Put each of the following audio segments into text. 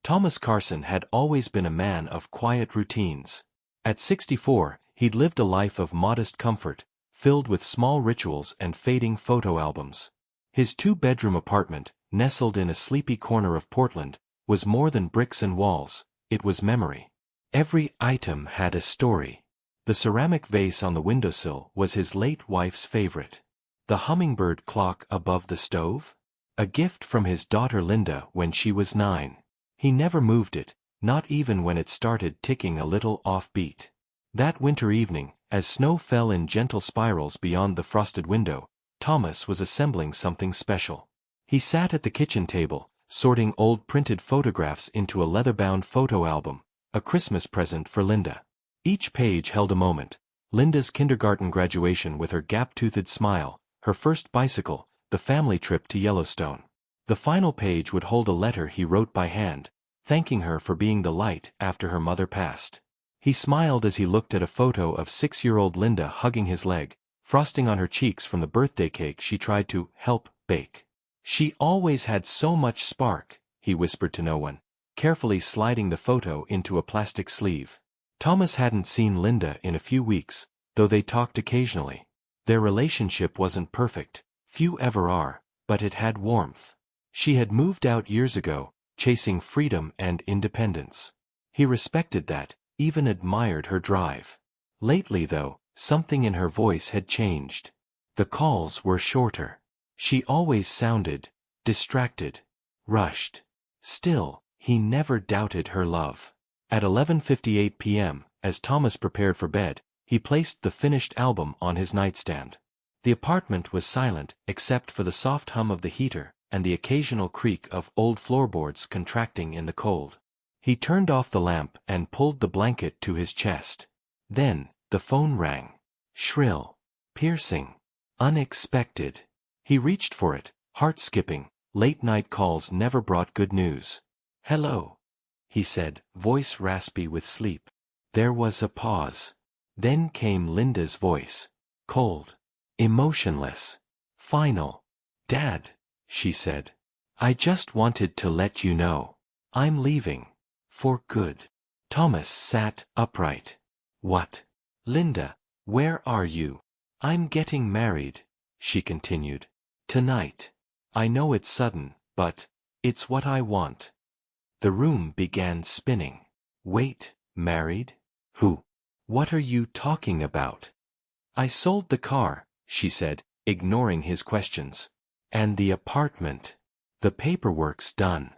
Thomas Carson had always been a man of quiet routines. At 64, he'd lived a life of modest comfort, filled with small rituals and fading photo albums. His two-bedroom apartment, nestled in a sleepy corner of Portland, was more than bricks and walls, it was memory. Every item had a story. The ceramic vase on the windowsill was his late wife's favorite. The hummingbird clock above the stove? A gift from his daughter Linda when she was 9. He never moved it, not even when it started ticking a little offbeat. That winter evening, as snow fell in gentle spirals beyond the frosted window, Thomas was assembling something special. He sat at the kitchen table, sorting old printed photographs into a leather-bound photo album, a Christmas present for Linda. Each page held a moment: Linda's kindergarten graduation with her gap-toothed smile, her first bicycle, the family trip to Yellowstone. The final page would hold a letter he wrote by hand, thanking her for being the light after her mother passed. He smiled as he looked at a photo of 6-year-old Linda hugging his leg, frosting on her cheeks from the birthday cake she tried to help bake. "She always had so much spark," he whispered to no one, carefully sliding the photo into a plastic sleeve. Thomas hadn't seen Linda in a few weeks, though they talked occasionally. Their relationship wasn't perfect, few ever are, but it had warmth. She had moved out years ago, chasing freedom and independence. He respected that, even admired her drive. Lately, though, something in her voice had changed. The calls were shorter. She always sounded distracted, rushed. Still, he never doubted her love. At 11:58 p.m., as Thomas prepared for bed, he placed the finished album on his nightstand. The apartment was silent except for the soft hum of the heater and the occasional creak of old floorboards contracting in the cold. He turned off the lamp and pulled the blanket to his chest. Then, the phone rang. Shrill, piercing, unexpected. He reached for it, heart-skipping. Late-night calls never brought good news. "Hello," he said, voice raspy with sleep. There was a pause. Then came Linda's voice. Cold, emotionless, final. "Dad," she said. "I just wanted to let you know. I'm leaving. For good." Thomas sat upright. "What?" "Linda, where are you?" "I'm getting married," she continued. "Tonight. I know it's sudden, but it's what I want." The room began spinning. "Wait, married? Who? What are you talking about?" "I sold the car," she said, ignoring his questions. "And the apartment. The paperwork's done."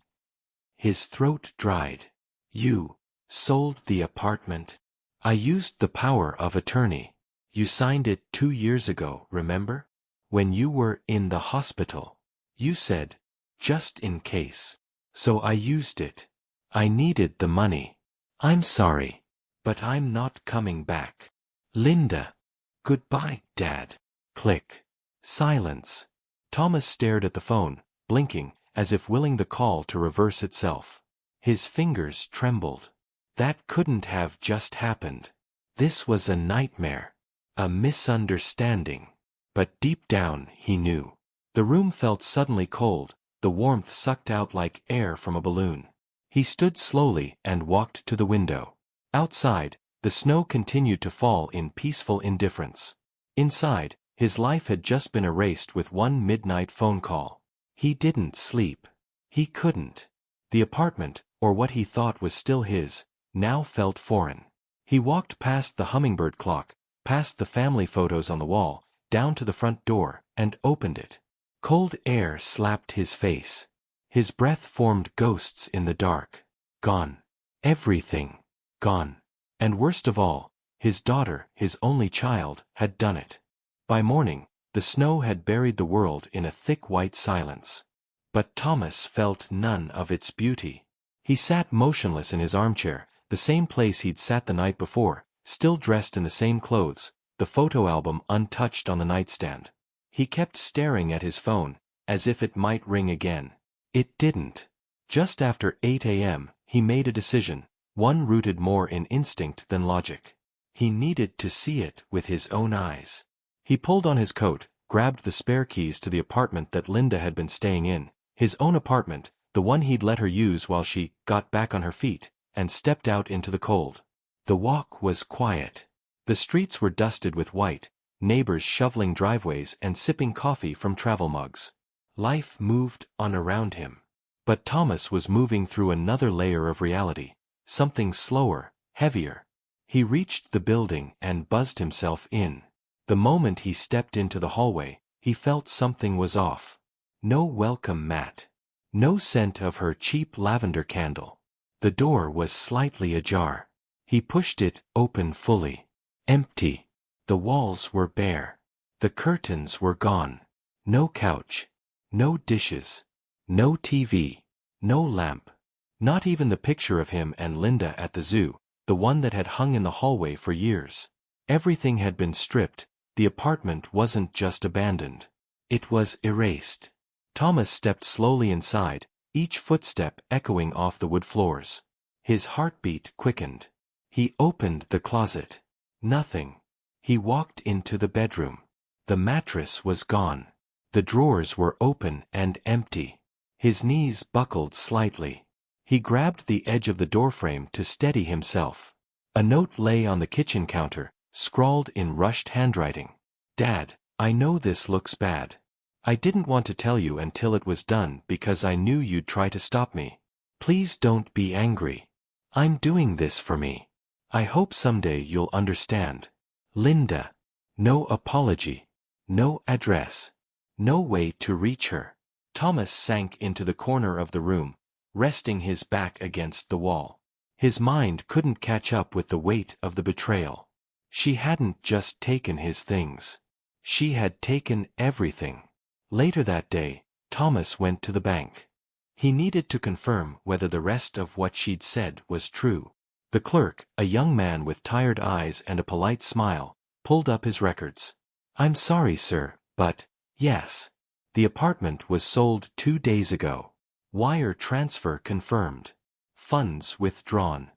His throat dried. "You sold the apartment?" "I used the power of attorney. You signed it 2 years ago, remember? When you were in the hospital. You said, just in case. So I used it. I needed the money. I'm sorry. But I'm not coming back. Linda." "Goodbye, Dad." Click. Silence. Thomas stared at the phone, blinking, as if willing the call to reverse itself. His fingers trembled. That couldn't have just happened. This was a nightmare. A misunderstanding. But deep down, he knew. The room felt suddenly cold, the warmth sucked out like air from a balloon. He stood slowly and walked to the window. Outside, the snow continued to fall in peaceful indifference. Inside, his life had just been erased with one midnight phone call. He didn't sleep. He couldn't. The apartment, or what he thought was still his, now felt foreign. He walked past the hummingbird clock, past the family photos on the wall, down to the front door, and opened it. Cold air slapped his face. His breath formed ghosts in the dark. Gone. Everything. Gone. And worst of all, his daughter, his only child, had done it. By morning, the snow had buried the world in a thick white silence. But Thomas felt none of its beauty. He sat motionless in his armchair, the same place he'd sat the night before, still dressed in the same clothes, the photo album untouched on the nightstand. He kept staring at his phone, as if it might ring again. It didn't. Just after 8 a.m., he made a decision, one rooted more in instinct than logic. He needed to see it with his own eyes. He pulled on his coat, grabbed the spare keys to the apartment that Linda had been staying in, his own apartment, the the one he'd let her use while she got back on her feet and stepped out into the cold. The walk was quiet. The streets were dusted with white, neighbors shoveling driveways and sipping coffee from travel mugs. Life moved on around him. But Thomas was moving through another layer of reality, something slower, heavier. He reached the building and buzzed himself in. The moment he stepped into the hallway, he felt something was off. No welcome mat. No scent of her cheap lavender candle. The door was slightly ajar. He pushed it open fully. Empty. The walls were bare. The curtains were gone. No couch. No dishes. No TV. No lamp. Not even the picture of him and Linda at the zoo, the one that had hung in the hallway for years. Everything had been stripped. The apartment wasn't just abandoned. It was erased. Thomas stepped slowly inside, each footstep echoing off the wood floors. His heartbeat quickened. He opened the closet. Nothing. He walked into the bedroom. The mattress was gone. The drawers were open and empty. His knees buckled slightly. He grabbed the edge of the doorframe to steady himself. A note lay on the kitchen counter, scrawled in rushed handwriting. "Dad, I know this looks bad. I didn't want to tell you until it was done because I knew you'd try to stop me. Please don't be angry. I'm doing this for me. I hope someday you'll understand. Linda." No apology. No address. No way to reach her. Thomas sank into the corner of the room, resting his back against the wall. His mind couldn't catch up with the weight of the betrayal. She hadn't just taken his things. She had taken everything. Later that day, Thomas went to the bank. He needed to confirm whether the rest of what she'd said was true. The clerk, a young man with tired eyes and a polite smile, pulled up his records. "I'm sorry, sir, but, yes. The apartment was sold 2 days ago. Wire transfer confirmed. Funds withdrawn."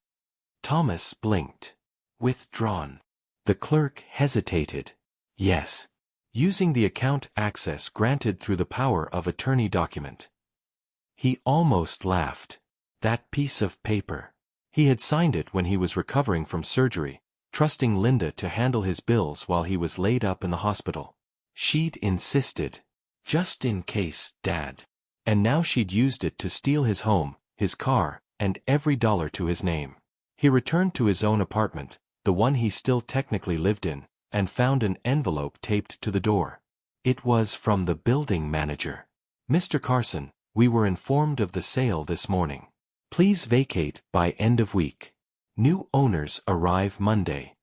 Thomas blinked. Withdrawn. The clerk hesitated. Yes. Using the account access granted through the power of attorney document. He almost laughed. That piece of paper. He had signed it when he was recovering from surgery, trusting Linda to handle his bills while he was laid up in the hospital. She'd insisted. "Just in case, Dad." And now she'd used it to steal his home, his car, and every dollar to his name. He returned to his own apartment, the one he still technically lived in, and found an envelope taped to the door. It was from the building manager. "Mr. Carson, we were informed of the sale this morning. Please vacate by end of week. New owners arrive Monday."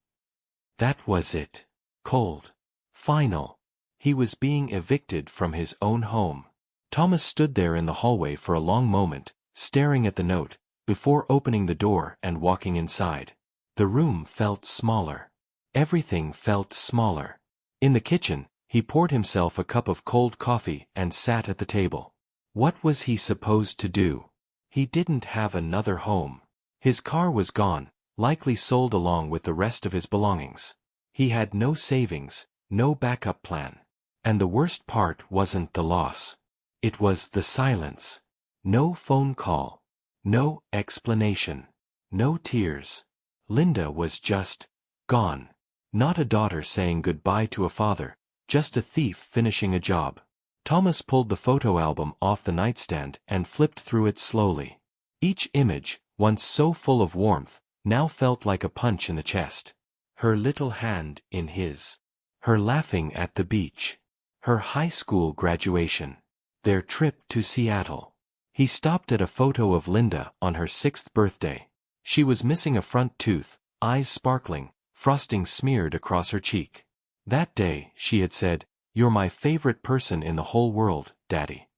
That was it. Cold. Final. He was being evicted from his own home. Thomas stood there in the hallway for a long moment, staring at the note, before opening the door and walking inside. The room felt smaller. Everything felt smaller. In the kitchen, he poured himself a cup of cold coffee and sat at the table. What was he supposed to do? He didn't have another home. His car was gone, likely sold along with the rest of his belongings. He had no savings, no backup plan. And the worst part wasn't the loss. It was the silence. No phone call. No explanation. No tears. Linda was just gone. Not a daughter saying goodbye to a father, just a thief finishing a job. Thomas pulled the photo album off the nightstand and flipped through it slowly. Each image, once so full of warmth, now felt like a punch in the chest. Her little hand in his. Her laughing at the beach. Her high school graduation. Their trip to Seattle. He stopped at a photo of Linda on her 6th birthday. She was missing a front tooth, eyes sparkling, frosting smeared across her cheek. That day, she had said, "You're my favorite person in the whole world, Daddy."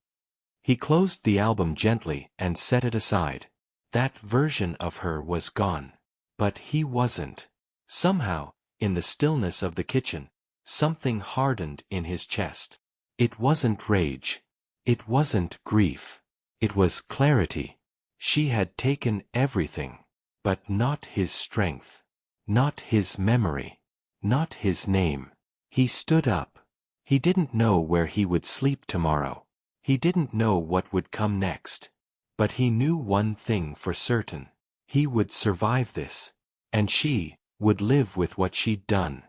He closed the album gently and set it aside. That version of her was gone. But he wasn't. Somehow, in the stillness of the kitchen, something hardened in his chest. It wasn't rage. It wasn't grief. It was clarity. She had taken everything. But not his strength. Not his memory. Not his name. He stood up. He didn't know where he would sleep tomorrow. He didn't know what would come next. But he knew one thing for certain. He would survive this. And she would live with what she'd done.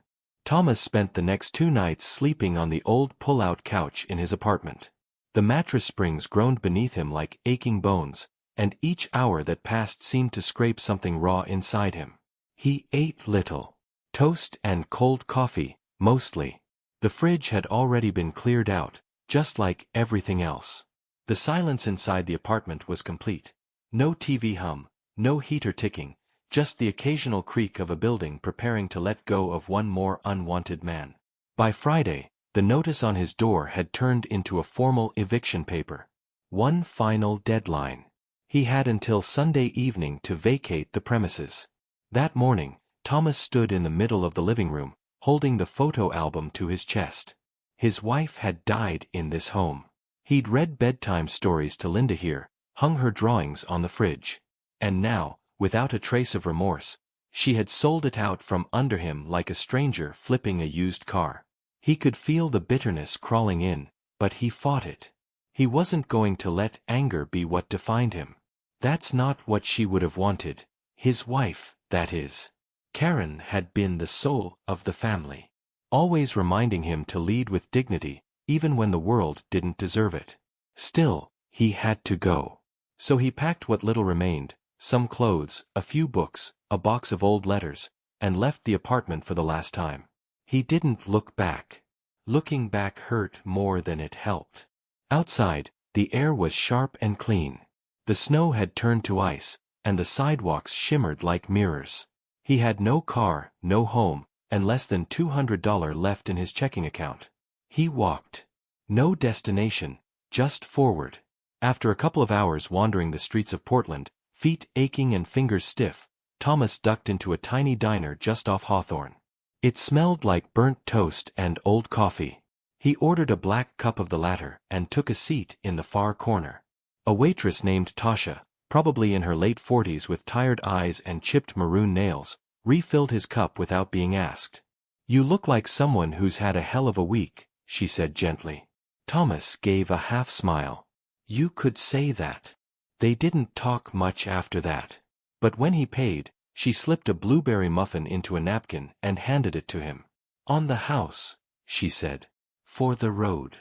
Thomas spent the next 2 nights sleeping on the old pull-out couch in his apartment. The mattress springs groaned beneath him like aching bones, and each hour that passed seemed to scrape something raw inside him. He ate little. Toast and cold coffee, mostly. The fridge had already been cleared out, just like everything else. The silence inside the apartment was complete. No TV hum, no heater ticking, just the occasional creak of a building preparing to let go of one more unwanted man. By Friday, the notice on his door had turned into a formal eviction paper. One final deadline. He had until Sunday evening to vacate the premises. That morning, Thomas stood in the middle of the living room, holding the photo album to his chest. His wife had died in this home. He'd read bedtime stories to Linda here, hung her drawings on the fridge. And now, without a trace of remorse, she had sold it out from under him like a stranger flipping a used car. He could feel the bitterness crawling in, but he fought it. He wasn't going to let anger be what defined him. That's not what she would have wanted. His wife, that is. Karen had been the soul of the family, always reminding him to lead with dignity, even when the world didn't deserve it. Still, he had to go. So he packed what little remained, some clothes, a few books, a box of old letters, and left the apartment for the last time. He didn't look back. Looking back hurt more than it helped. Outside, the air was sharp and clean. The snow had turned to ice, and the sidewalks shimmered like mirrors. He had no car, no home, and less than $200 left in his checking account. He walked. No destination, just forward. After a couple of hours wandering the streets of Portland, feet aching and fingers stiff, Thomas ducked into a tiny diner just off Hawthorne. It smelled like burnt toast and old coffee. He ordered a black cup of the latter and took a seat in the far corner. A waitress named Tasha, probably in her late 40s with tired eyes and chipped maroon nails, refilled his cup without being asked. "You look like someone who's had a hell of a week," she said gently. Thomas gave a half-smile. You could say that. They didn't talk much after that. But when he paid, she slipped a blueberry muffin into a napkin and handed it to him. "On the house," she said. "For the road."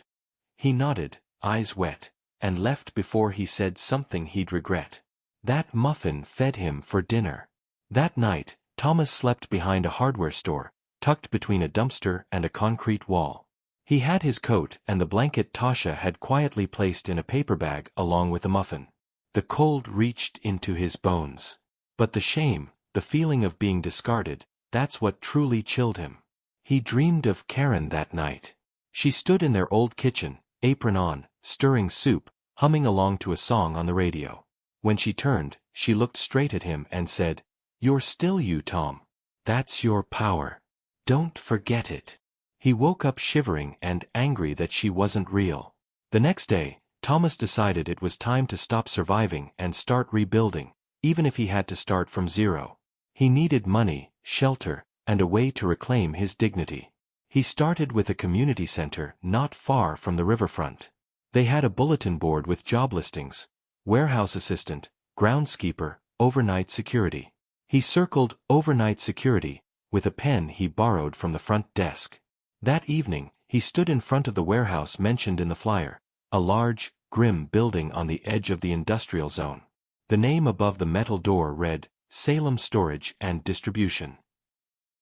He nodded, eyes wet, and left before he said something he'd regret. That muffin fed him for dinner. That night, Thomas slept behind a hardware store, tucked between a dumpster and a concrete wall. He had his coat and the blanket Tasha had quietly placed in a paper bag along with the muffin. The cold reached into his bones. But the shame, the feeling of being discarded, that's what truly chilled him. He dreamed of Karen that night. She stood in their old kitchen, apron on, stirring soup, humming along to a song on the radio. When she turned, she looked straight at him and said, "You're still you, Tom. That's your power. Don't forget it." He woke up shivering and angry that she wasn't real. The next day, Thomas decided it was time to stop surviving and start rebuilding, even if he had to start from zero. He needed money, shelter, and a way to reclaim his dignity. He started with a community center not far from the riverfront. They had a bulletin board with job listings: warehouse assistant, groundskeeper, overnight security. He circled overnight security with a pen he borrowed from the front desk. That evening, he stood in front of the warehouse mentioned in the flyer, a large, grim building on the edge of the industrial zone. The name above the metal door read, Salem Storage and Distribution.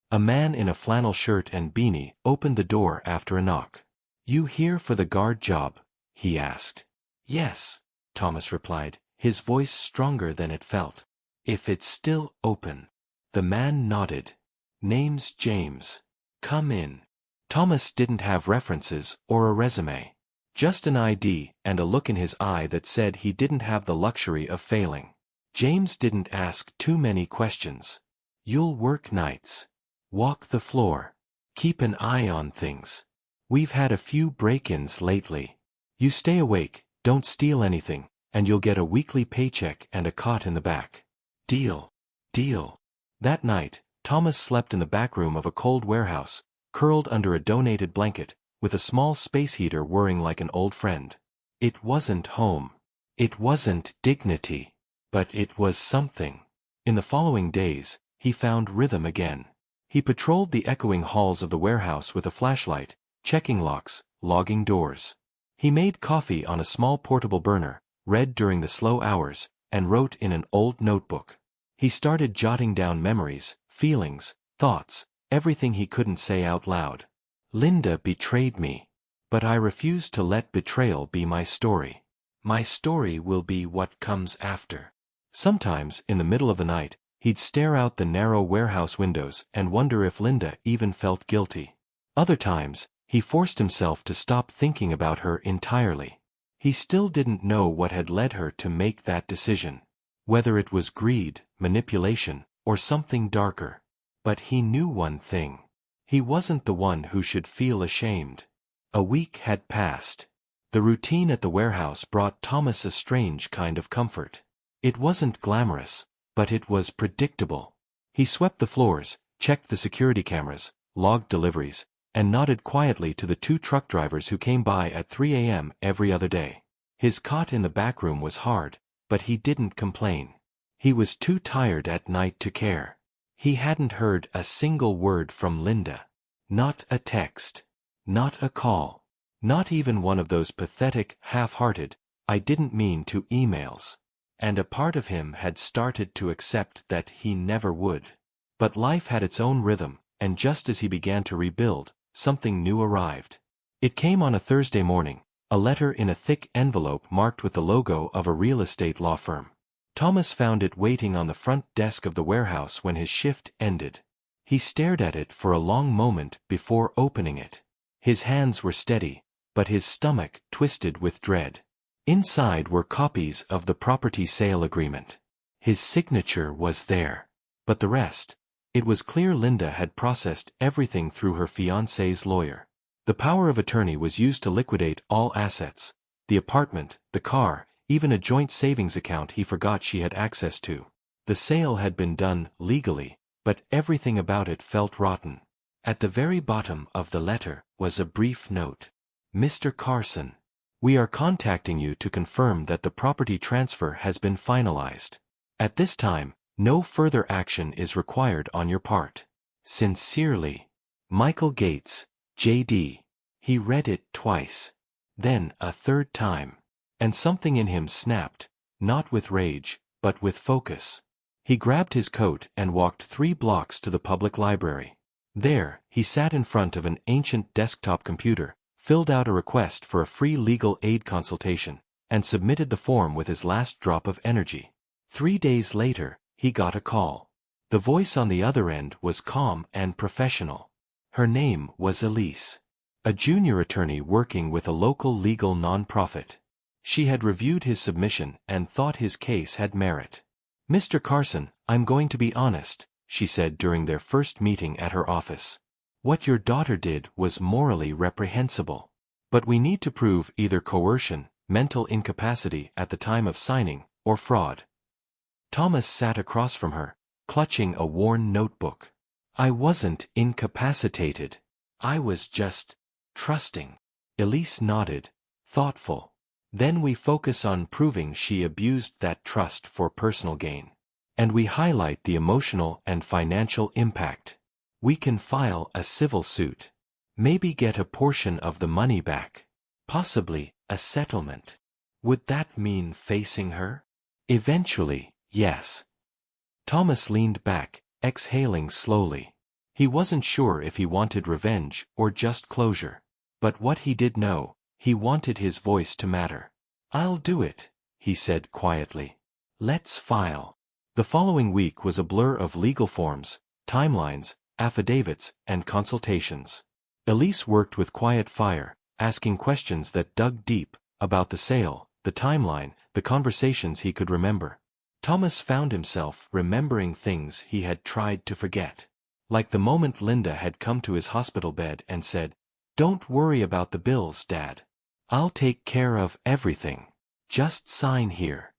A man in a flannel shirt and beanie opened the door after a knock. "You here for the guard job?" he asked. "Yes," Thomas replied, his voice stronger than it felt. "If it's still open." The man nodded. "Name's James. Come in." Thomas didn't have references or a resume. Just an ID and a look in his eye that said he didn't have the luxury of failing. James didn't ask too many questions. "You'll work nights. Walk the floor. Keep an eye on things. We've had a few break-ins lately. You stay awake, don't steal anything, and you'll get a weekly paycheck and a cot in the back. Deal." Deal. That night, Thomas slept in the back room of a cold warehouse, curled under a donated blanket, with a small space heater whirring like an old friend. It wasn't home. It wasn't dignity, but it was something. In the following days, he found rhythm again. He patrolled the echoing halls of the warehouse with a flashlight, checking locks, logging doors. He made coffee on a small portable burner, read during the slow hours, and wrote in an old notebook. He started jotting down memories, feelings, thoughts, everything he couldn't say out loud. Linda betrayed me. But I refuse to let betrayal be my story. My story will be what comes after. Sometimes, in the middle of the night, he'd stare out the narrow warehouse windows and wonder if Linda even felt guilty. Other times, he forced himself to stop thinking about her entirely. He still didn't know what had led her to make that decision. Whether it was greed, manipulation, or something darker. But he knew one thing. He wasn't the one who should feel ashamed. A week had passed. The routine at the warehouse brought Thomas a strange kind of comfort. It wasn't glamorous, but it was predictable. He swept the floors, checked the security cameras, logged deliveries, and nodded quietly to the 2 truck drivers who came by at 3 a.m. every other day. His cot in the back room was hard, but he didn't complain. He was too tired at night to care. He hadn't heard a single word from Linda. Not a text. Not a call. Not even one of those pathetic, half-hearted, "I didn't mean to" emails. And a part of him had started to accept that he never would. But life had its own rhythm, and just as he began to rebuild, something new arrived. It came on a Thursday morning, a letter in a thick envelope marked with the logo of a real estate law firm. Thomas found it waiting on the front desk of the warehouse when his shift ended. He stared at it for a long moment before opening it. His hands were steady, but his stomach twisted with dread. Inside were copies of the property sale agreement. His signature was there. But the rest? It was clear Linda had processed everything through her fiancé's lawyer. The power of attorney was used to liquidate all assets, the apartment, the car, even a joint savings account he forgot she had access to. The sale had been done legally, but everything about it felt rotten. At the very bottom of the letter was a brief note. Mr. Carson, we are contacting you to confirm that the property transfer has been finalized. At this time, no further action is required on your part. Sincerely, Michael Gates, J.D. He read it twice. Then a third time. And something in him snapped, not with rage, but with focus. He grabbed his coat and walked 3 blocks to the public library. There, he sat in front of an ancient desktop computer, filled out a request for a free legal aid consultation, and submitted the form with his last drop of energy. 3 days later, he got a call. The voice on the other end was calm and professional. Her name was Elise, a junior attorney working with a local legal nonprofit. She had reviewed his submission and thought his case had merit. Mr. Carson, I'm going to be honest, she said during their first meeting at her office. What your daughter did was morally reprehensible. But we need to prove either coercion, mental incapacity at the time of signing, or fraud. Thomas sat across from her, clutching a worn notebook. I wasn't incapacitated. I was just trusting. Elise nodded, thoughtful. Then we focus on proving she abused that trust for personal gain. And we highlight the emotional and financial impact. We can file a civil suit. Maybe get a portion of the money back. Possibly a settlement. Would that mean facing her? Eventually, yes. Thomas leaned back, exhaling slowly. He wasn't sure if he wanted revenge or just closure. But what he did know, he wanted his voice to matter. I'll do it, he said quietly. Let's file. The following week was a blur of legal forms, timelines, affidavits, and consultations. Elise worked with quiet fire, asking questions that dug deep, about the sale, the timeline, the conversations he could remember. Thomas found himself remembering things he had tried to forget. Like the moment Linda had come to his hospital bed and said, "Don't worry about the bills, Dad. I'll take care of everything. Just sign here."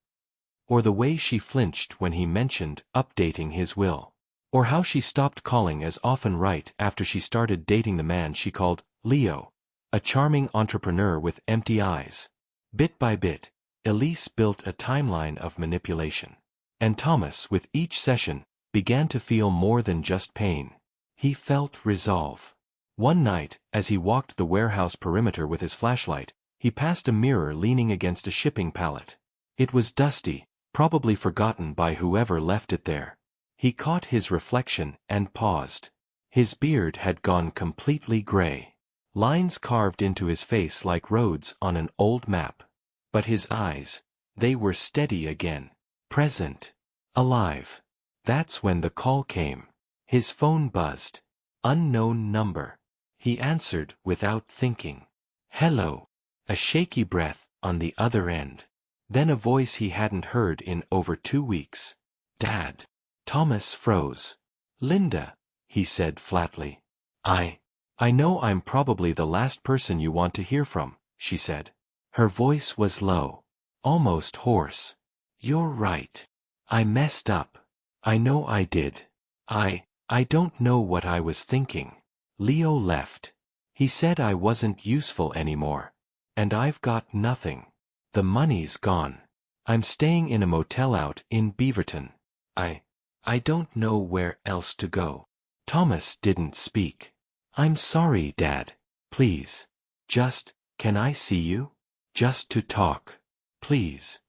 Or the way she flinched when he mentioned updating his will. Or how she stopped calling as often right after she started dating the man she called Leo, a charming entrepreneur with empty eyes. Bit by bit, Elise built a timeline of manipulation. And Thomas, with each session, began to feel more than just pain. He felt resolve. One night, as he walked the warehouse perimeter with his flashlight, he passed a mirror leaning against a shipping pallet. It was dusty, probably forgotten by whoever left it there. He caught his reflection and paused. His beard had gone completely gray. Lines carved into his face like roads on an old map. But his eyes, they were steady again. Present. Alive. That's when the call came. His phone buzzed. Unknown number. He answered without thinking. Hello. A shaky breath on the other end. Then a voice he hadn't heard in over 2 weeks. Dad. Thomas froze. Linda, he said flatly. I know I'm probably the last person you want to hear from, she said. Her voice was low. Almost hoarse. You're right. I messed up. I know I did. I don't know what I was thinking. Leo left. He said I wasn't useful anymore. And I've got nothing. The money's gone. I'm staying in a motel out in Beaverton. I don't know where else to go. Thomas didn't speak. I'm sorry, Dad. Please. Can I see you? Just to talk. Please.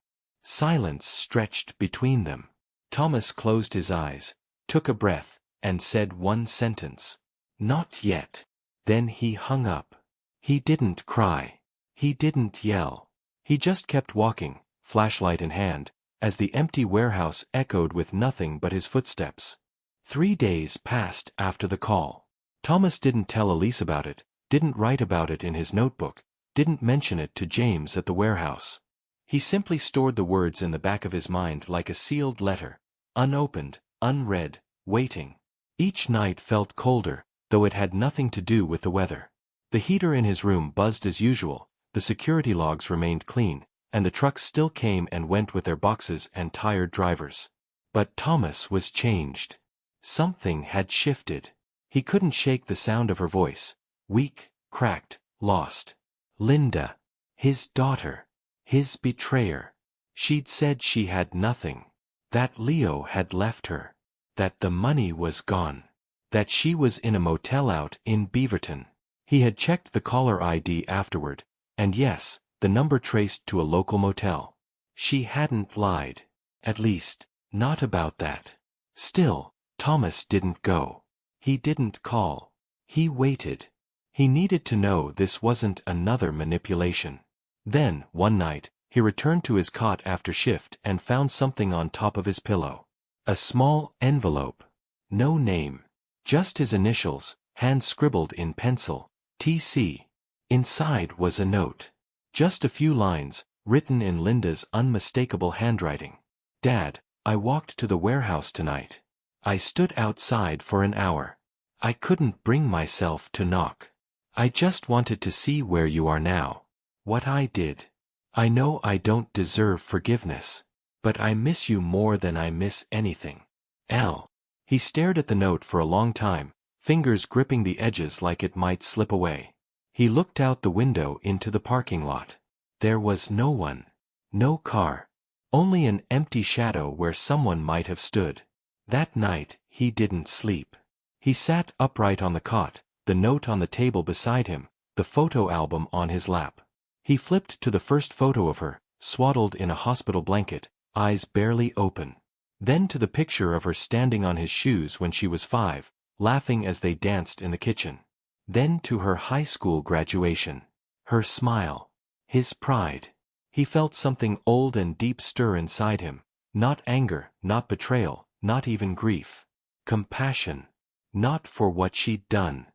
Silence stretched between them. Thomas closed his eyes, took a breath, and said one sentence. Not yet. Then he hung up. He didn't cry. He didn't yell. He just kept walking, flashlight in hand, as the empty warehouse echoed with nothing but his footsteps. 3 days passed after the call. Thomas didn't tell Elise about it, didn't write about it in his notebook, didn't mention it to James at the warehouse. He simply stored the words in the back of his mind like a sealed letter, unopened, unread, waiting. Each night felt colder, though it had nothing to do with the weather. The heater in his room buzzed as usual, the security logs remained clean, and the trucks still came and went with their boxes and tired drivers. But Thomas was changed. Something had shifted. He couldn't shake the sound of her voice, weak, cracked, lost. Linda. His daughter. His betrayer. She'd said she had nothing. That Leo had left her. That the money was gone. That she was in a motel out in Beaverton. He had checked the caller ID afterward, and yes, the number traced to a local motel. She hadn't lied. At least, not about that. Still, Thomas didn't go. He didn't call. He waited. He needed to know this wasn't another manipulation. Then, one night, he returned to his cot after shift and found something on top of his pillow. A small envelope. No name. Just his initials, hand-scribbled in pencil, T.C. Inside was a note. Just a few lines, written in Linda's unmistakable handwriting. Dad, I walked to the warehouse tonight. I stood outside for an hour. I couldn't bring myself to knock. I just wanted to see where you are now. What I did. I know I don't deserve forgiveness. But I miss you more than I miss anything. L. He stared at the note for a long time, fingers gripping the edges like it might slip away. He looked out the window into the parking lot. There was no one. No car. Only an empty shadow where someone might have stood. That night, he didn't sleep. He sat upright on the cot, the note on the table beside him, the photo album on his lap. He flipped to the first photo of her, swaddled in a hospital blanket, eyes barely open. Then to the picture of her standing on his shoes when she was 5, laughing as they danced in the kitchen. Then to her high school graduation. Her smile. His pride. He felt something old and deep stir inside him. Not anger, not betrayal, not even grief. Compassion. Not for what she'd done,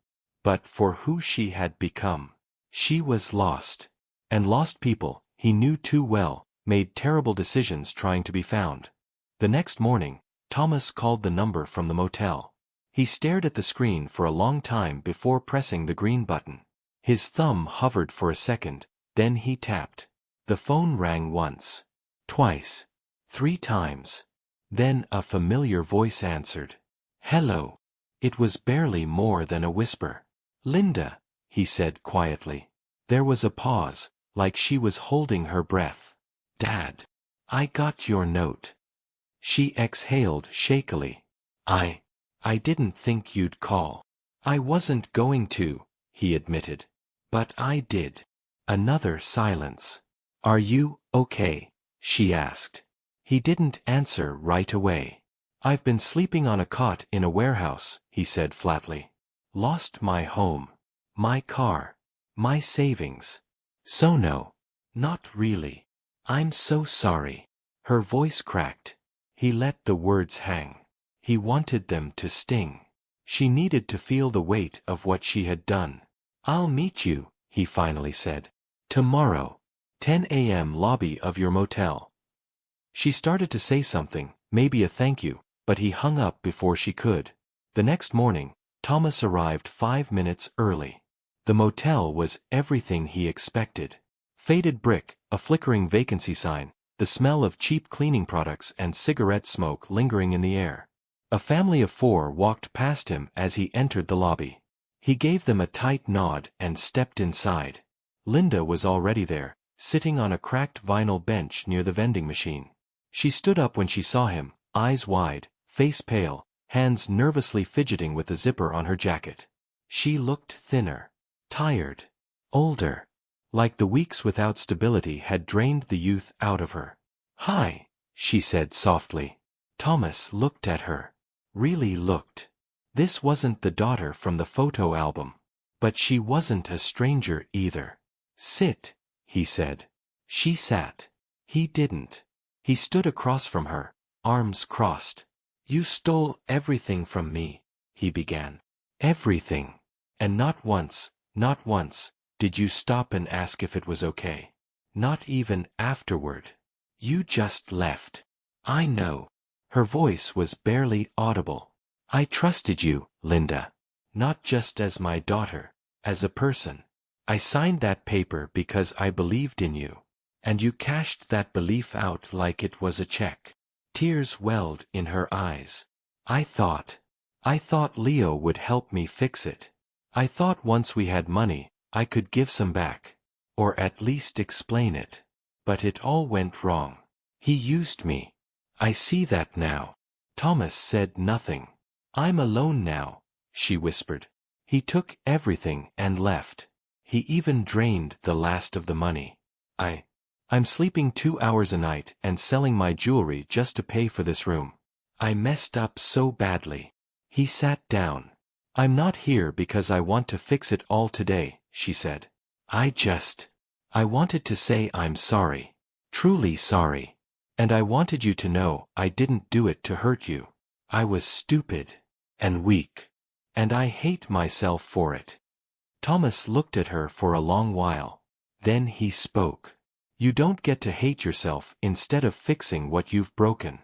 but for who she had become. She was lost. And lost people, he knew too well, made terrible decisions trying to be found. The next morning, Thomas called the number from the motel. He stared at the screen for a long time before pressing the green button. His thumb hovered for a second, then he tapped. The phone rang once. Twice. 3 times. Then a familiar voice answered. Hello. It was barely more than a whisper. Linda, he said quietly. There was a pause, like she was holding her breath. Dad. I got your note. She exhaled shakily. I didn't think you'd call. I wasn't going to, he admitted. But I did. Another silence. Are you okay? She asked. He didn't answer right away. I've been sleeping on a cot in a warehouse, he said flatly. Lost my home. My car. My savings. So no. Not really. I'm so sorry. Her voice cracked. He let the words hang. He wanted them to sting. She needed to feel the weight of what she had done. I'll meet you, he finally said. Tomorrow. 10 a.m. lobby of your motel. She started to say something, maybe a thank you, but he hung up before she could. The next morning, Thomas arrived 5 minutes early. The motel was everything he expected. Faded brick, a flickering vacancy sign, the smell of cheap cleaning products and cigarette smoke lingering in the air. A family of 4 walked past him as he entered the lobby. He gave them a tight nod and stepped inside. Linda was already there, sitting on a cracked vinyl bench near the vending machine. She stood up when she saw him, eyes wide, face pale, hands nervously fidgeting with the zipper on her jacket. She looked thinner, tired, older, like the weeks without stability had drained the youth out of her. Hi, she said softly. Thomas looked at her. Really looked. This wasn't the daughter from the photo album. But she wasn't a stranger either. Sit, he said. She sat. He didn't. He stood across from her, arms crossed. You stole everything from me, he began. Everything. And not once, did you stop and ask if it was okay. Not even afterward. You just left. I know. Her voice was barely audible. I trusted you, Linda. Not just as my daughter, as a person. I signed that paper because I believed in you. And you cashed that belief out like it was a check. Tears welled in her eyes. I thought Leo would help me fix it. I thought once we had money, I could give some back. Or at least explain it. But it all went wrong. He used me. I see that now. Thomas said nothing. I'm alone now, she whispered. He took everything and left. He even drained the last of the money. I'm sleeping 2 hours a night and selling my jewelry just to pay for this room. I messed up so badly. He sat down. I'm not here because I want to fix it all today, she said. I wanted to say I'm sorry. Truly sorry. And I wanted you to know I didn't do it to hurt you. I was stupid. And weak. And I hate myself for it. Thomas looked at her for a long while. Then he spoke. You don't get to hate yourself instead of fixing what you've broken.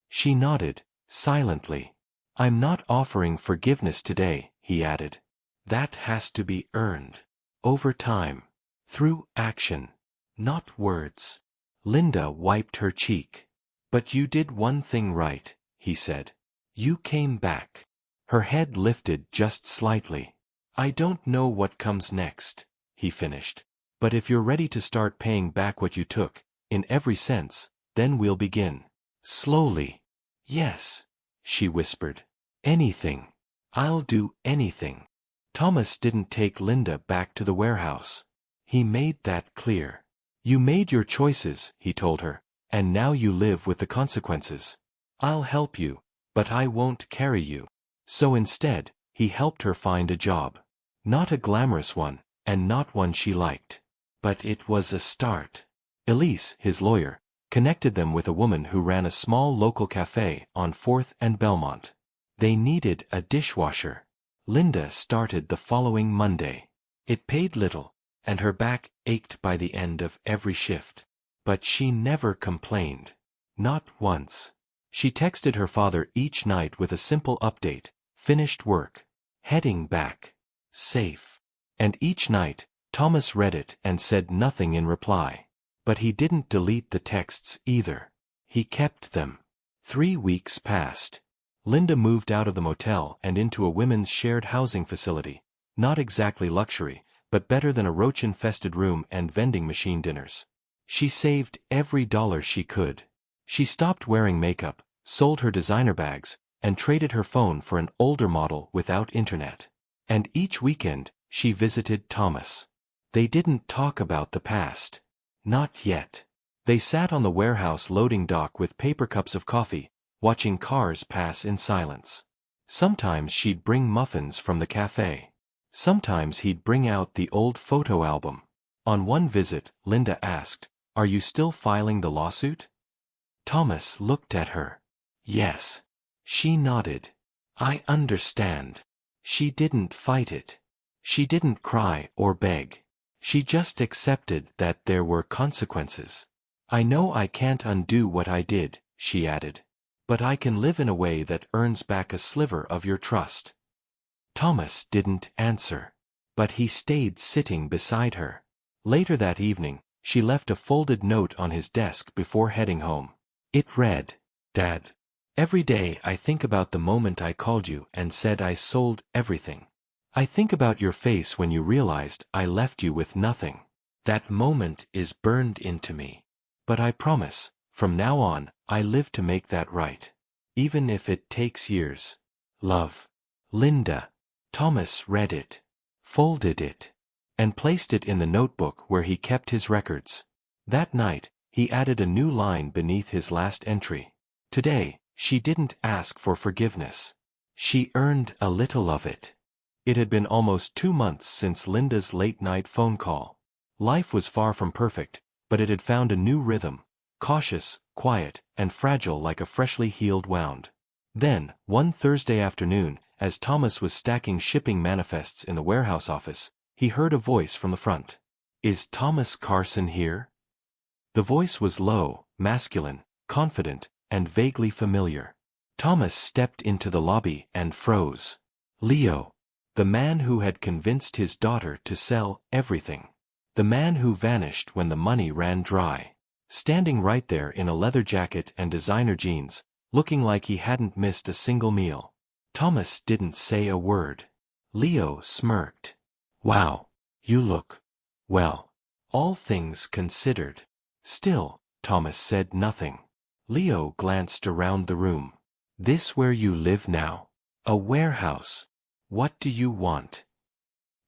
She nodded, silently. I'm not offering forgiveness today, he added. That has to be earned. Over time. Through action. Not words. Linda wiped her cheek. But you did one thing right, he said. You came back. Her head lifted just slightly. I don't know what comes next, he finished. But if you're ready to start paying back what you took, in every sense, then we'll begin. Slowly. Yes, she whispered. Anything. I'll do anything. Thomas didn't take Linda back to the warehouse. He made that clear. You made your choices, he told her, and now you live with the consequences. I'll help you, but I won't carry you. So instead, he helped her find a job. Not a glamorous one, and not one she liked. But it was a start. Elise, his lawyer, connected them with a woman who ran a small local cafe on 4th and Belmont. They needed a dishwasher. Linda started the following Monday. It paid little, and her back ached by the end of every shift. But she never complained. Not once. She texted her father each night with a simple update. Finished work. Heading back. Safe. And each night, Thomas read it and said nothing in reply. But he didn't delete the texts either. He kept them. 3 weeks passed. Linda moved out of the motel and into a women's shared housing facility. Not exactly luxury, but better than a roach-infested room and vending machine dinners. She saved every dollar she could. She stopped wearing makeup, sold her designer bags, and traded her phone for an older model without internet. And each weekend, she visited Thomas. They didn't talk about the past. Not yet. They sat on the warehouse loading dock with paper cups of coffee, watching cars pass in silence. Sometimes she'd bring muffins from the cafe. Sometimes he'd bring out the old photo album. On one visit, Linda asked, "Are you still filing the lawsuit?" Thomas looked at her. Yes. She nodded. I understand. She didn't fight it. She didn't cry or beg. She just accepted that there were consequences. I know I can't undo what I did, she added. But I can live in a way that earns back a sliver of your trust. Thomas didn't answer. But he stayed sitting beside her. Later that evening, she left a folded note on his desk before heading home. It read, "Dad, every day I think about the moment I called you and said I sold everything. I think about your face when you realized I left you with nothing. That moment is burned into me. But I promise, from now on, I live to make that right. Even if it takes years. Love. Linda." Thomas read it, folded it, and placed it in the notebook where he kept his records. That night, he added a new line beneath his last entry. Today, she didn't ask for forgiveness. She earned a little of it. It had been almost 2 months since Linda's late-night phone call. Life was far from perfect, but it had found a new rhythm, cautious, quiet, and fragile like a freshly healed wound. Then, one Thursday afternoon, as Thomas was stacking shipping manifests in the warehouse office, he heard a voice from the front. "Is Thomas Carson here?" The voice was low, masculine, confident, and vaguely familiar. Thomas stepped into the lobby and froze. Leo. The man who had convinced his daughter to sell everything. The man who vanished when the money ran dry. Standing right there in a leather jacket and designer jeans, looking like he hadn't missed a single meal. Thomas didn't say a word. Leo smirked. "Wow, you look well, all things considered." Still, Thomas said nothing. Leo glanced around the room. "This where you live now? A warehouse. What do you want?"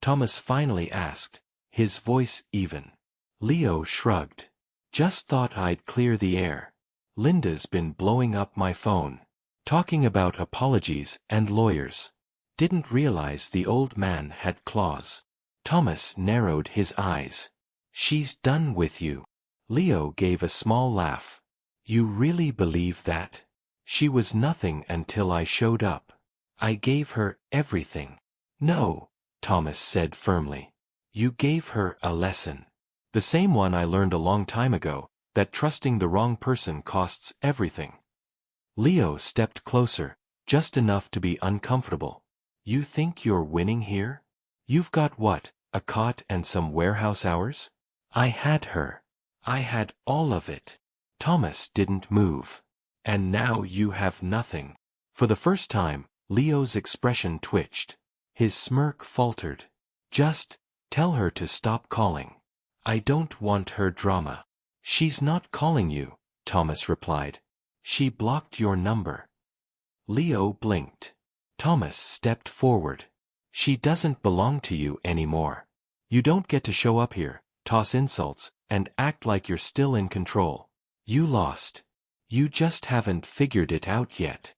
Thomas finally asked, his voice even. Leo shrugged. "Just thought I'd clear the air. Linda's been blowing up my phone. Talking about apologies and lawyers. Didn't realize the old man had claws." Thomas narrowed his eyes. "She's done with you." Leo gave a small laugh. "You really believe that? She was nothing until I showed up. I gave her everything." "No," Thomas said firmly. "You gave her a lesson. The same one I learned a long time ago, that trusting the wrong person costs everything." Leo stepped closer, just enough to be uncomfortable. "You think you're winning here? You've got what, a cot and some warehouse hours? I had her. I had all of it." Thomas didn't move. "And now you have nothing." For the first time, Leo's expression twitched. His smirk faltered. "Just tell her to stop calling. I don't want her drama." "She's not calling you," Thomas replied. "She blocked your number." Leo blinked. Thomas stepped forward. "She doesn't belong to you anymore. You don't get to show up here, toss insults, and act like you're still in control. You lost. You just haven't figured it out yet."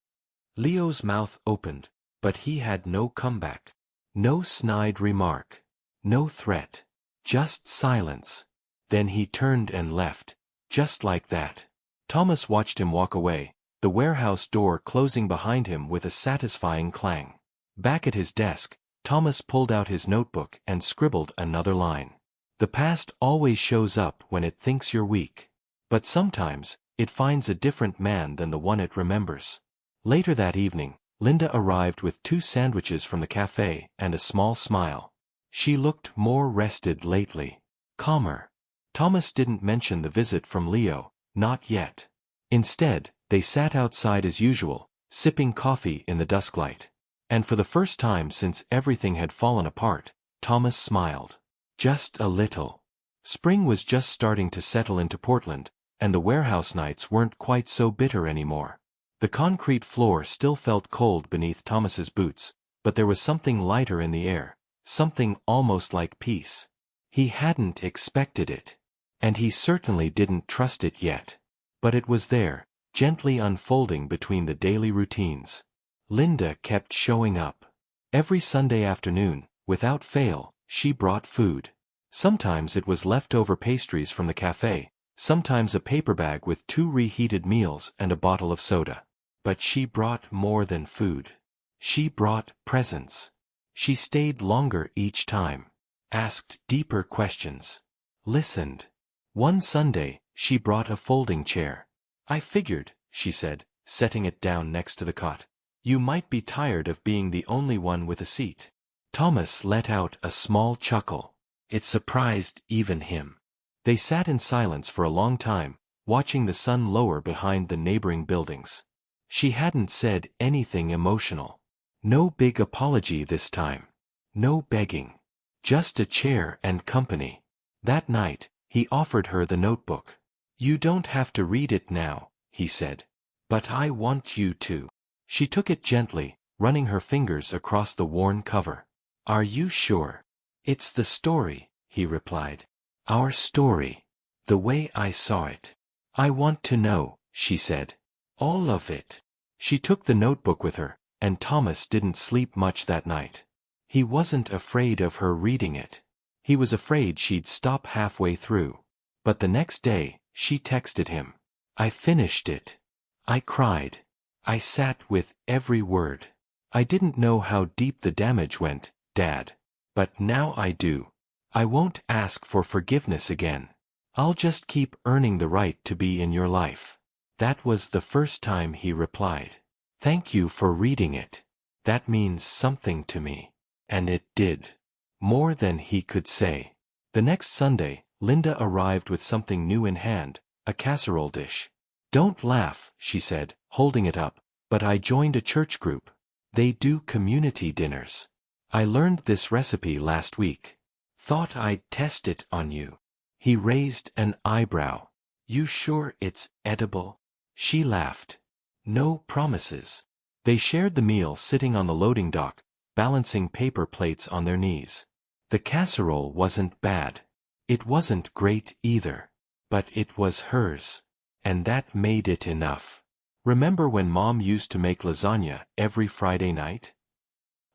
Leo's mouth opened, but he had no comeback. No snide remark. No threat. Just silence. Then he turned and left, just like that. Thomas watched him walk away, the warehouse door closing behind him with a satisfying clang. Back at his desk, Thomas pulled out his notebook and scribbled another line. "The past always shows up when it thinks you're weak. But sometimes, it finds a different man than the one it remembers." Later that evening, Linda arrived with 2 sandwiches from the cafe and a small smile. She looked more rested lately. Calmer. Thomas didn't mention the visit from Leo, not yet. Instead, they sat outside as usual, sipping coffee in the dusklight. And for the first time since everything had fallen apart, Thomas smiled. Just a little. Spring was just starting to settle into Portland, and the warehouse nights weren't quite so bitter anymore. The concrete floor still felt cold beneath Thomas's boots, but there was something lighter in the air, something almost like peace. He hadn't expected it. And he certainly didn't trust it yet. But it was there, gently unfolding between the daily routines. Linda kept showing up. Every Sunday afternoon, without fail, she brought food. Sometimes it was leftover pastries from the cafe, sometimes a paper bag with 2 reheated meals and a bottle of soda. But she brought more than food. She brought presents. She stayed longer each time, asked deeper questions, listened. One Sunday, she brought a folding chair. "I figured," she said, setting it down next to the cot, "you might be tired of being the only one with a seat." Thomas let out a small chuckle. It surprised even him. They sat in silence for a long time, watching the sun lower behind the neighboring buildings. She hadn't said anything emotional. No big apology this time. No begging. Just a chair and company. That night, he offered her the notebook. "You don't have to read it now," he said. "But I want you to." She took it gently, running her fingers across the worn cover. "Are you sure?" "It's the story," he replied. "Our story. The way I saw it. I want to know," she said. "All of it." She took the notebook with her, and Thomas didn't sleep much that night. He wasn't afraid of her reading it. He was afraid she'd stop halfway through. But the next day, she texted him. "I finished it. I cried. I sat with every word. I didn't know how deep the damage went, Dad. But now I do. I won't ask for forgiveness again. I'll just keep earning the right to be in your life." That was the first time he replied. "Thank you for reading it. That means something to me." And it did. More than he could say. The next Sunday, Linda arrived with something new in hand, a casserole dish. "Don't laugh," she said, holding it up, "but I joined a church group. They do community dinners. I learned this recipe last week. Thought I'd test it on you." He raised an eyebrow. "You sure it's edible?" She laughed. "No promises." They shared the meal sitting on the loading dock, balancing paper plates on their knees. The casserole wasn't bad. It wasn't great either. But it was hers. And that made it enough. "Remember when Mom used to make lasagna every Friday night?"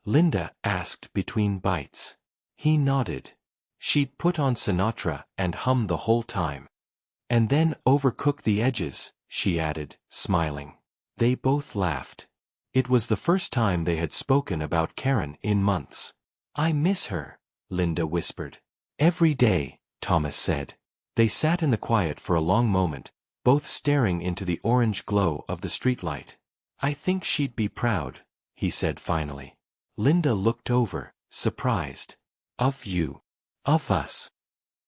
Linda asked between bites. He nodded. "She'd put on Sinatra and hum the whole time. And then overcook the edges," she added, smiling. They both laughed. It was the first time they had spoken about Karen in months. "I miss her," Linda whispered. "Every day," Thomas said. They sat in the quiet for a long moment, both staring into the orange glow of the streetlight. "I think she'd be proud," he said finally. Linda looked over, surprised. "Of you. Of us."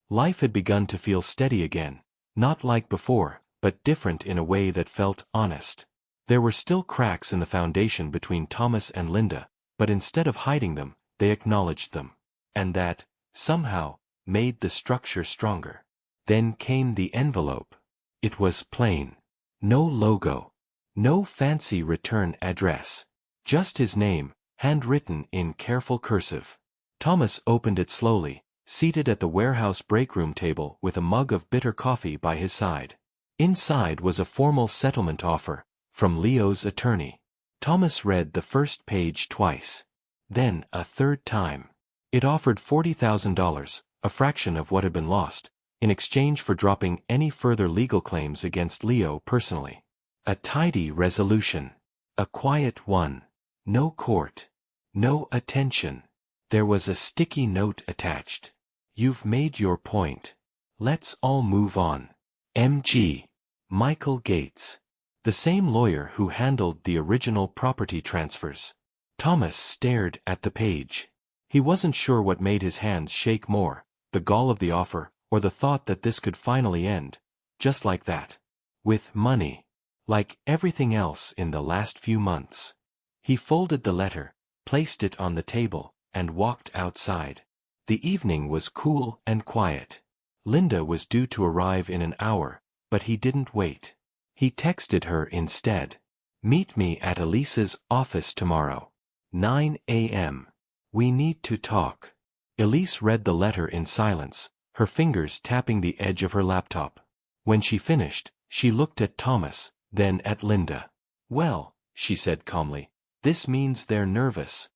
Life had begun to feel steady again, not like before, but different in a way that felt honest. There were still cracks in the foundation between Thomas and Linda, but instead of hiding them, they acknowledged them. And that, somehow, made the structure stronger. Then came the envelope. It was plain. No logo. No fancy return address. Just his name, handwritten in careful cursive. Thomas opened it slowly, seated at the warehouse breakroom table with a mug of bitter coffee by his side. Inside was a formal settlement offer, from Leo's attorney. Thomas read the first page twice. Then a third time. It offered $40,000, a fraction of what had been lost, in exchange for dropping any further legal claims against Leo personally. A tidy resolution. A quiet one. No court. No attention. There was a sticky note attached. "You've made your point. Let's all move on. M.G. Michael Gates." The same lawyer who handled the original property transfers. Thomas stared at the page. He wasn't sure what made his hands shake more, the gall of the offer, or the thought that this could finally end, just like that. With money. Like everything else in the last few months. He folded the letter, placed it on the table, and walked outside. The evening was cool and quiet. Linda was due to arrive in an hour, but he didn't wait. He texted her instead. "Meet me at Elise's office tomorrow. 9 a.m. We need to talk." Elise read the letter in silence, her fingers tapping the edge of her laptop. When she finished, she looked at Thomas, then at Linda. "Well," she said calmly, "this means they're nervous."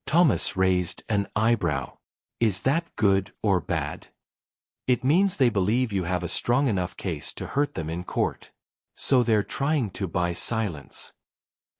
Thomas raised an eyebrow. "Is that good or bad?" "It means they believe you have a strong enough case to hurt them in court. So they're trying to buy silence."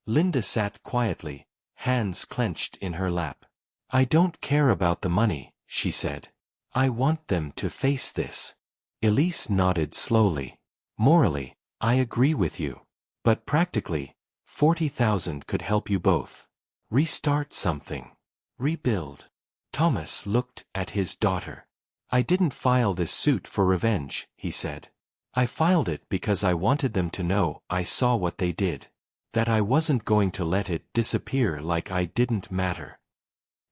Linda sat quietly, hands clenched in her lap. "I don't care about the money," she said. "I want them to face this." Elise nodded slowly. "Morally, I agree with you. But practically, 40,000 could help you both. Restart something. Rebuild." Thomas looked at his daughter. "I didn't file this suit for revenge," he said. "I filed it because I wanted them to know I saw what they did. That I wasn't going to let it disappear like I didn't matter."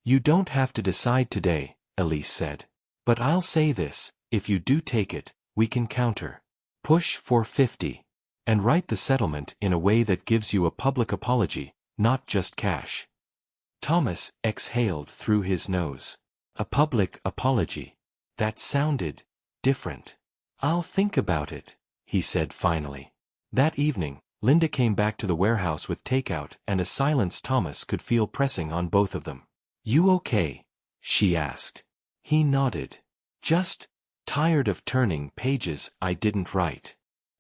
"You don't have to decide today," Elise said. "But I'll say this, if you do take it, we can counter. Push for 50. And write the settlement in a way that gives you a public apology, not just cash." Thomas exhaled through his nose. A public apology. That sounded different. "I'll think about it," he said finally. That evening, Linda came back to the warehouse with takeout and a silence Thomas could feel pressing on both of them. "You okay?" she asked. He nodded. "Just tired of turning pages I didn't write."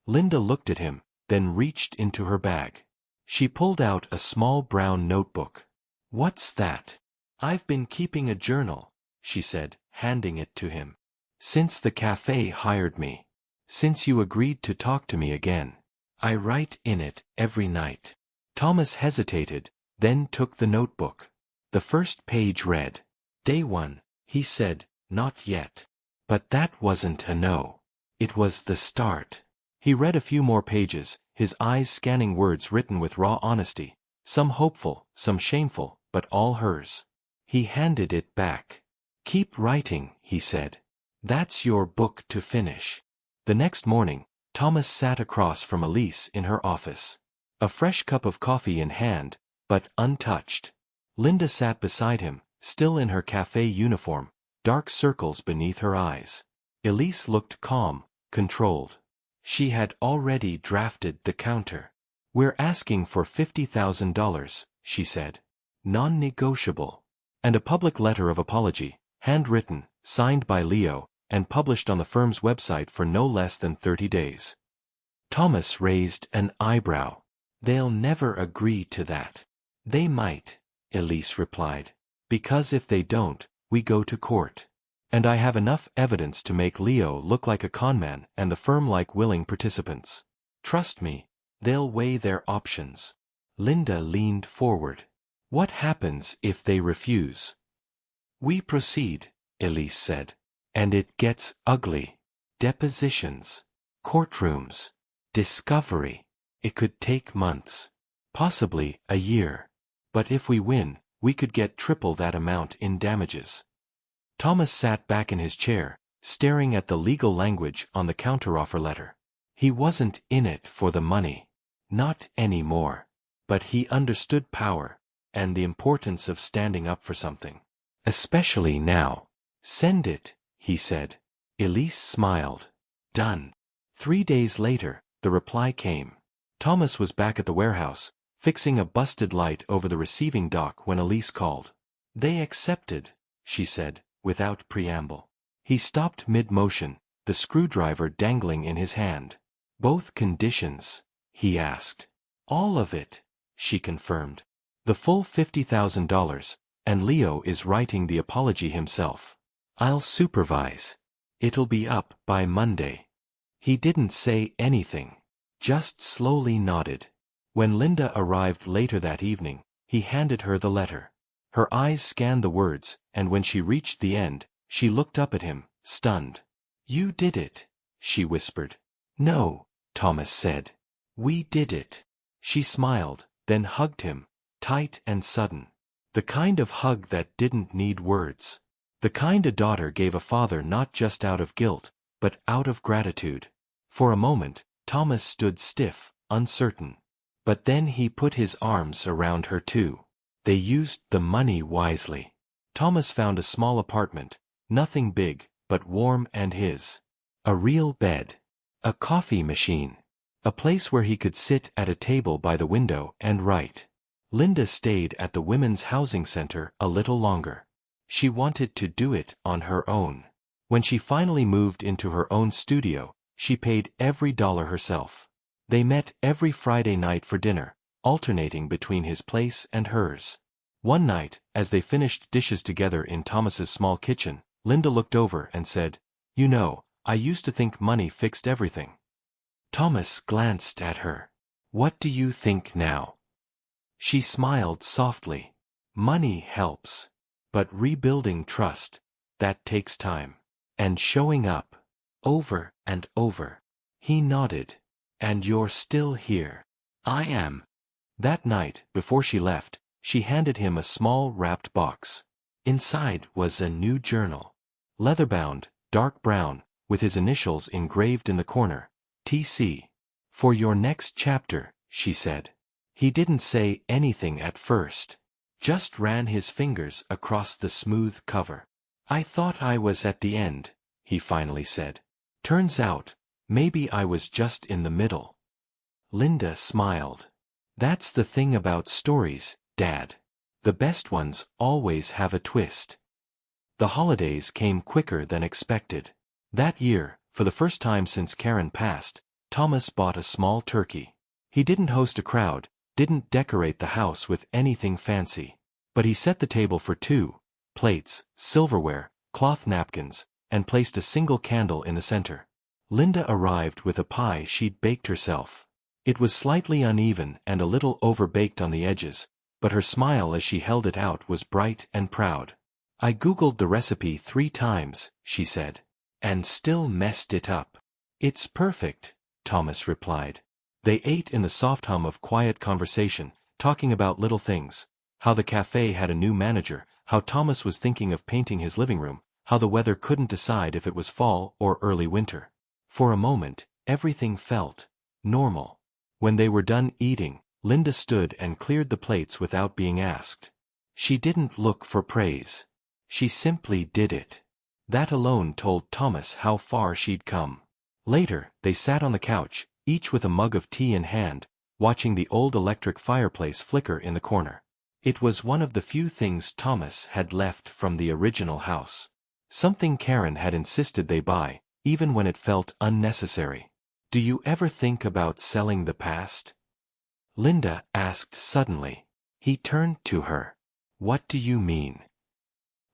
Linda looked at him, then reached into her bag. She pulled out a small brown notebook. "What's that?" "I've been keeping a journal," she said, handing it to him. "Since the cafe hired me. Since you agreed to talk to me again. I write in it every night." Thomas hesitated, then took the notebook. The first page read, "Day 1, he said, not yet." But that wasn't a no. It was the start. He read a few more pages, his eyes scanning words written with raw honesty, some hopeful, some shameful, but all hers. He handed it back. "Keep writing," he said. "That's your book to finish." The next morning, Thomas sat across from Elise in her office. A fresh cup of coffee in hand, but untouched. Linda sat beside him, still in her cafe uniform, dark circles beneath her eyes. Elise looked calm, controlled. She had already drafted the counter. "We're asking for $50,000, she said. "Non-negotiable." And a public letter of apology, handwritten, signed by Leo, and published on the firm's website for no less than 30 days. Thomas raised an eyebrow. "They'll never agree to that." "They might," Elise replied. "Because if they don't, we go to court. And I have enough evidence to make Leo look like a conman and the firm like willing participants. Trust me, they'll weigh their options." Linda leaned forward. "What happens if they refuse?" "We proceed," Elise said. "And it gets ugly. Depositions. Courtrooms. Discovery. It could take months. Possibly a year. But if we win, we could get triple that amount in damages." Thomas sat back in his chair, staring at the legal language on the counteroffer letter. He wasn't in it for the money. Not anymore. But he understood power, and the importance of standing up for something. Especially now. "Send it," he said. Elise smiled. "Done." 3 days later, the reply came. Thomas was back at the warehouse, fixing a busted light over the receiving dock when Elise called. "They accepted," she said, without preamble. He stopped mid-motion, the screwdriver dangling in his hand. "Both conditions?" he asked. "All of it," she confirmed. "The full $50,000, and Leo is writing the apology himself. I'll supervise. It'll be up by Monday." He didn't say anything, just slowly nodded. When Linda arrived later that evening, he handed her the letter. Her eyes scanned the words, and when she reached the end, she looked up at him, stunned. "You did it," she whispered. "No," Thomas said. "We did it." She smiled, then hugged him, tight and sudden. The kind of hug that didn't need words. The kind a daughter gave a father not just out of guilt, but out of gratitude. For a moment, Thomas stood stiff, uncertain. But then he put his arms around her too. They used the money wisely. Thomas found a small apartment, nothing big, but warm and his. A real bed. A coffee machine. A place where he could sit at a table by the window and write. Linda stayed at the Women's Housing Center a little longer. She wanted to do it on her own. When she finally moved into her own studio, she paid every dollar herself. They met every Friday night for dinner, alternating between his place and hers. One night, as they finished dishes together in Thomas's small kitchen, Linda looked over and said, "You know, I used to think money fixed everything." Thomas glanced at her. "What do you think now?" She smiled softly. "Money helps. But rebuilding trust, that takes time. And showing up. Over and over." He nodded. "And you're still here." "I am." That night, before she left, she handed him a small wrapped box. Inside was a new journal. Leather-bound, dark brown, with his initials engraved in the corner. T.C. "For your next chapter," she said. He didn't say anything at first. Just ran his fingers across the smooth cover. "I thought I was at the end," he finally said. "Turns out, maybe I was just in the middle." Linda smiled. "That's the thing about stories, Dad. The best ones always have a twist." The holidays came quicker than expected. That year, for the first time since Karen passed, Thomas bought a small turkey. He didn't host a crowd, didn't decorate the house with anything fancy. But he set the table for two, plates, silverware, cloth napkins, and placed a single candle in the center. Linda arrived with a pie she'd baked herself. It was slightly uneven and a little over-baked on the edges, but her smile as she held it out was bright and proud. "I Googled the recipe 3 times, she said. "And still messed it up." "It's perfect," Thomas replied. They ate in the soft hum of quiet conversation, talking about little things. How the cafe had a new manager, how Thomas was thinking of painting his living room, how the weather couldn't decide if it was fall or early winter. For a moment, everything felt normal. When they were done eating, Linda stood and cleared the plates without being asked. She didn't look for praise. She simply did it. That alone told Thomas how far she'd come. Later, they sat on the couch, each with a mug of tea in hand, watching the old electric fireplace flicker in the corner. It was one of the few things Thomas had left from the original house. Something Karen had insisted they buy, even when it felt unnecessary. "Do you ever think about selling the past?" Linda asked suddenly. He turned to her. "What do you mean?"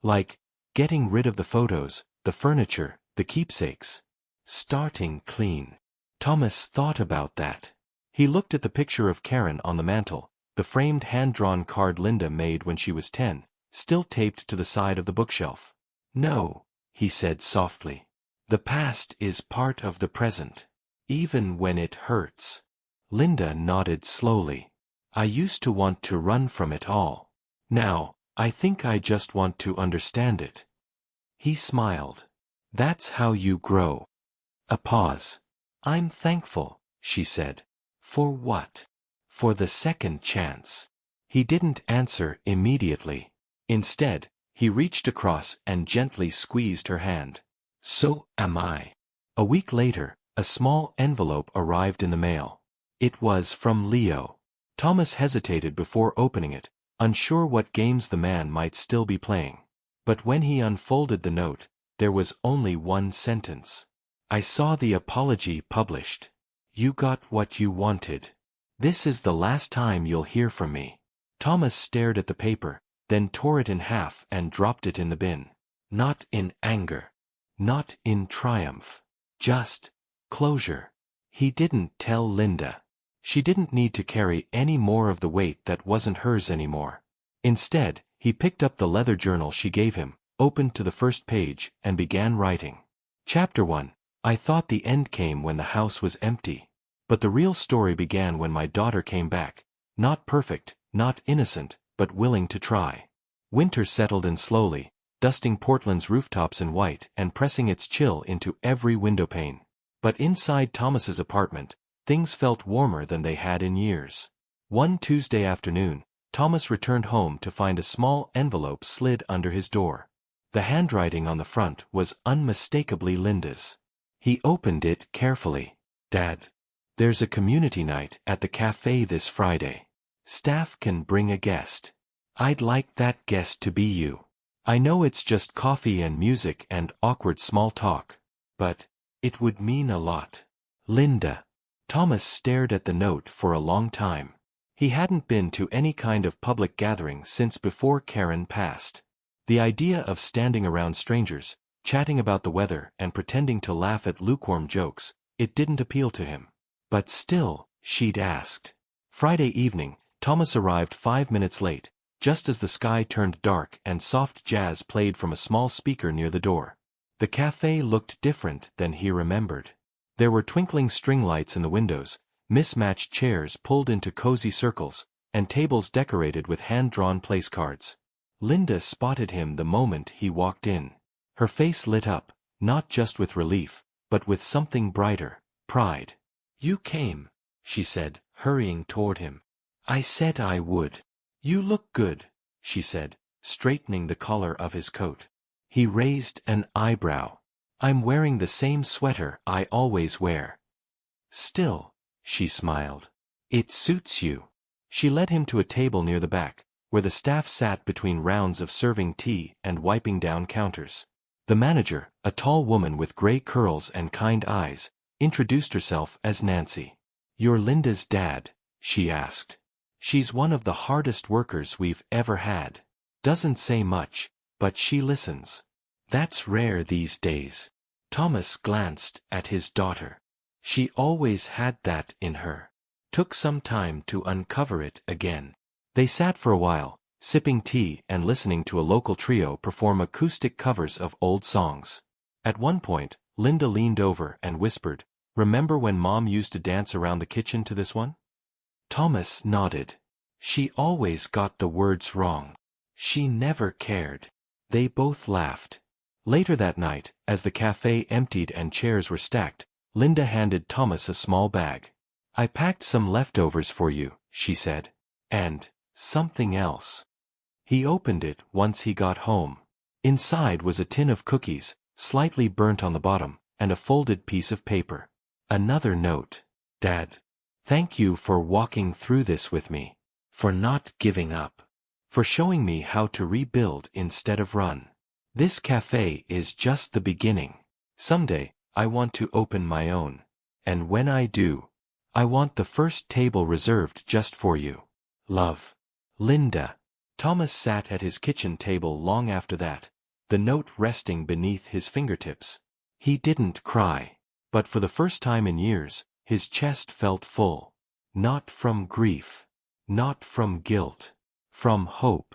"Like, getting rid of the photos, the furniture, the keepsakes. Starting clean." Thomas thought about that. He looked at the picture of Karen on the mantel, the framed hand-drawn card Linda made when she was 10, still taped to the side of the bookshelf. "No," he said softly. "The past is part of the present. Even when it hurts." Linda nodded slowly. "I used to want to run from it all. Now, I think I just want to understand it." He smiled. "That's how you grow." A pause. "I'm thankful," she said. "For what?" "For the second chance." He didn't answer immediately. Instead, he reached across and gently squeezed her hand. "So am I." A week later, a small envelope arrived in the mail. It was from Leo. Thomas hesitated before opening it, unsure what games the man might still be playing. But when he unfolded the note, there was only one sentence. "I saw the apology published. You got what you wanted. This is the last time you'll hear from me." Thomas stared at the paper, then tore it in half and dropped it in the bin. Not in anger. Not in triumph. Just closure. He didn't tell Linda. She didn't need to carry any more of the weight that wasn't hers anymore. Instead, he picked up the leather journal she gave him, opened to the first page, and began writing. Chapter 1. "I thought the end came when the house was empty. But the real story began when my daughter came back. Not perfect, not innocent, but willing to try. Winter settled in slowly, dusting Portland's rooftops in white and pressing its chill into every windowpane. But inside Thomas's apartment, things felt warmer than they had in years. One Tuesday afternoon, Thomas returned home to find a small envelope slid under his door. The handwriting on the front was unmistakably Linda's. He opened it carefully. "Dad, there's a community night at the cafe this Friday. Staff can bring a guest. I'd like that guest to be you. I know it's just coffee and music and awkward small talk, but it would mean a lot. Linda." Thomas stared at the note for a long time. He hadn't been to any kind of public gathering since before Karen passed. The idea of standing around strangers, chatting about the weather and pretending to laugh at lukewarm jokes, it didn't appeal to him. But still, she'd asked. Friday evening, Thomas arrived 5 minutes late, just as the sky turned dark and soft jazz played from a small speaker near the door. The cafe looked different than he remembered. There were twinkling string lights in the windows, mismatched chairs pulled into cozy circles, and tables decorated with hand-drawn place cards. Linda spotted him the moment he walked in. Her face lit up, not just with relief, but with something brighter, pride. "You came," she said, hurrying toward him. "I said I would." "You look good," she said, straightening the collar of his coat. He raised an eyebrow. "I'm wearing the same sweater I always wear." "Still," she smiled. "It suits you." She led him to a table near the back, where the staff sat between rounds of serving tea and wiping down counters. The manager, a tall woman with gray curls and kind eyes, introduced herself as Nancy. "You're Linda's dad?" she asked. "She's one of the hardest workers we've ever had. Doesn't say much, but she listens." "That's rare these days." Thomas glanced at his daughter. She always had that in her. Took some time to uncover it again. They sat for a while, sipping tea and listening to a local trio perform acoustic covers of old songs. At one point, Linda leaned over and whispered, "Remember when Mom used to dance around the kitchen to this one?" Thomas nodded. She always got the words wrong. She never cared. They both laughed. Later that night, as the cafe emptied and chairs were stacked, Linda handed Thomas a small bag. "I packed some leftovers for you," she said. "And something else." He opened it once he got home. Inside was a tin of cookies, slightly burnt on the bottom, and a folded piece of paper. Another note. "Dad, thank you for walking through this with me. For not giving up. For showing me how to rebuild instead of run. This cafe is just the beginning. Someday, I want to open my own. And when I do, I want the first table reserved just for you. Love. Linda." Thomas sat at his kitchen table long after that, the note resting beneath his fingertips. He didn't cry, but for the first time in years, his chest felt full. Not from grief. Not from guilt. From hope.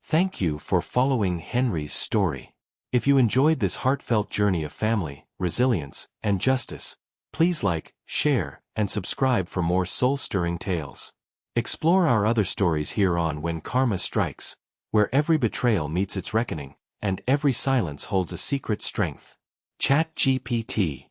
Thank you for following Henry's story. If you enjoyed this heartfelt journey of family, resilience, and justice, please like, share, and subscribe for more soul-stirring tales. Explore our other stories here on When Karma Strikes, where every betrayal meets its reckoning, and every silence holds a secret strength. ChatGPT